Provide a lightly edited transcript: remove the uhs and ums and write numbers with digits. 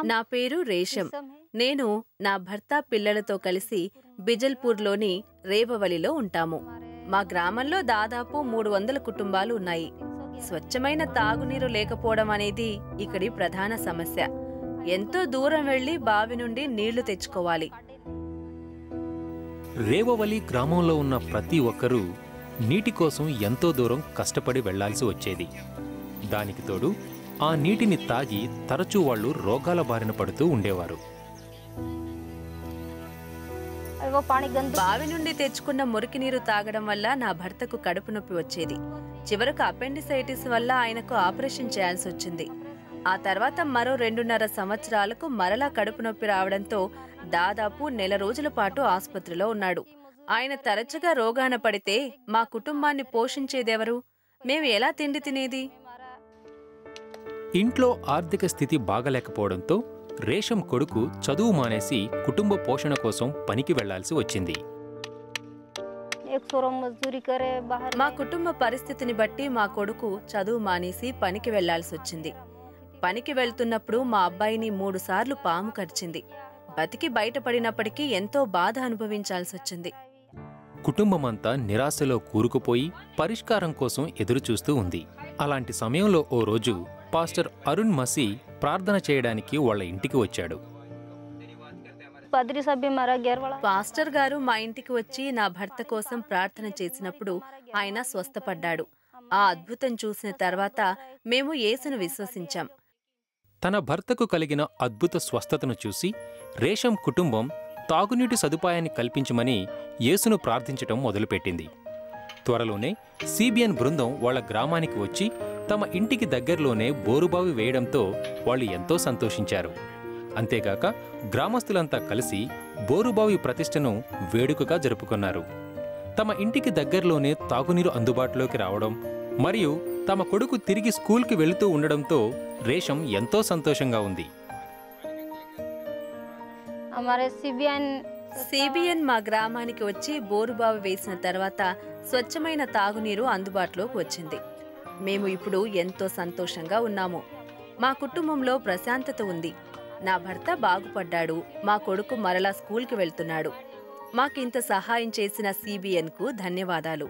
నా పేరు రేషం. నేను నా భర్త పిల్లలతో కలిసి బిజల్పూర్లోని రేవవలిలో ఉంటాము. మా గ్రామంలో దాదాపు 300 కుటుంబాలు ఉన్నాయి. స్వచ్ఛమైన తాగునీరు లేకపోవడం అనేది ఇక్కడి ప్రధాన సమస్య. ఎంతో దూరం వెళ్లి బావి నుండి నీళ్లు తెచ్చుకోవాలి. రేవవలి గ్రామంలో ఉన్న ప్రతి ఒక్కరూ నీటి కోసం ఎంతో దూరం కష్టపడి వెళ్లాల్సి వచ్చేది. దానికి తోడు ఆ నీటిని తాగి తరచూ వాళ్లు రోగాల బారిన పడుతూ ఉండేవారు. బావి నుండి తెచ్చుకున్న మురికి నీరు తాగడం వల్ల నా భర్తకు కడుపు నొప్పి వచ్చేది. చివరకు అపెండిసైటిస్ వల్ల ఆయనకు ఆపరేషన్ చేయాల్సి వచ్చింది. ఆ తర్వాత మరో 2.5 సంవత్సరాలకు మరలా కడుపు నొప్పి రావడంతో దాదాపు నెల రోజుల పాటు ఆసుపత్రిలో ఉన్నాడు. ఆయన తరచుగా రోగాన పడితే మా కుటుంబాన్ని పోషించేదెవరు? మేము ఎలా తిండి తినేది? ఇంట్లో ఆర్థిక స్థితి బాగలేకపోవడంతో రేషం కొడుకు చదువు మానేసి కుటుంబ పోషణ కోసం పనికి వెళ్లాల్సి వచ్చింది. మా కుటుంబ పరిస్థితిని బట్టి మా కొడుకు చదువు మానేసి పనికి వెళ్లాల్సి వచ్చింది. పనికి వెళ్తున్నప్పుడు మా అబ్బాయిని 3 సార్లు పాము కరిచింది. బతికి బయటపడినప్పటికీ ఎంతో బాధ అనుభవించాల్సి వచ్చింది. కుటుంబమంతా నిరాశలో కూరుకుపోయి పరిష్కారం కోసం ఎదురుచూస్తూ ఉంది. అలాంటి సమయంలో ఓ రోజు పాస్టర్ అరుణ్ మసీ ప్రార్థన చేయడానికి వాళ్ల ఇంటికి వచ్చాడు. పాస్టర్ గారు మా ఇంటికి వచ్చి నా భర్త కోసం ప్రార్థన చేసినప్పుడు ఆయన స్వస్థపడ్డాడు. ఆ అద్భుతం చూసిన తర్వాత మేము యేసును విశ్వసించాం. తన భర్తకు కలిగిన అద్భుత స్వస్థతను చూసి రేషం కుటుంబం తాగునీటి సదుపాయాన్ని కల్పించమని యేసును ప్రార్థించటం మొదలుపెట్టింది. త్వరలోనే సిబిఎన్ బృందం వాళ్ల గ్రామానికి వచ్చి తమ ఇంటికి దగ్గరలోనే బోరుబావి వేయడంతో వాళ్ళు ఎంతో సంతోషించారు. అంతేగాక గ్రామస్తులంతా కలిసి బోరుబావి ప్రతిష్టను వేడుకగా జరుపుకున్నారు. తమ ఇంటికి దగ్గరలోనే తాగునీరు అందుబాటులోకి రావడం మరియు తమ కొడుకు తిరిగి స్కూల్కి వెళుతూ ఉండడంతో రేషం ఎంతో సంతోషంగా ఉంది. సిబిఎన్ మా గ్రామానికి వచ్చి బోరుబావి వేసిన తర్వాత స్వచ్ఛమైన తాగునీరు అందుబాటులోకి వచ్చింది. మేము ఇప్పుడు ఎంతో సంతోషంగా ఉన్నాము. మా కుటుంబంలో ప్రశాంతత ఉంది. నా భర్త బాగుపడ్డాడు. మా కొడుకు మరలా స్కూల్కి వెళ్తున్నాడు. మాకింత సహాయం చేసిన సిబిఎన్కు ధన్యవాదాలు.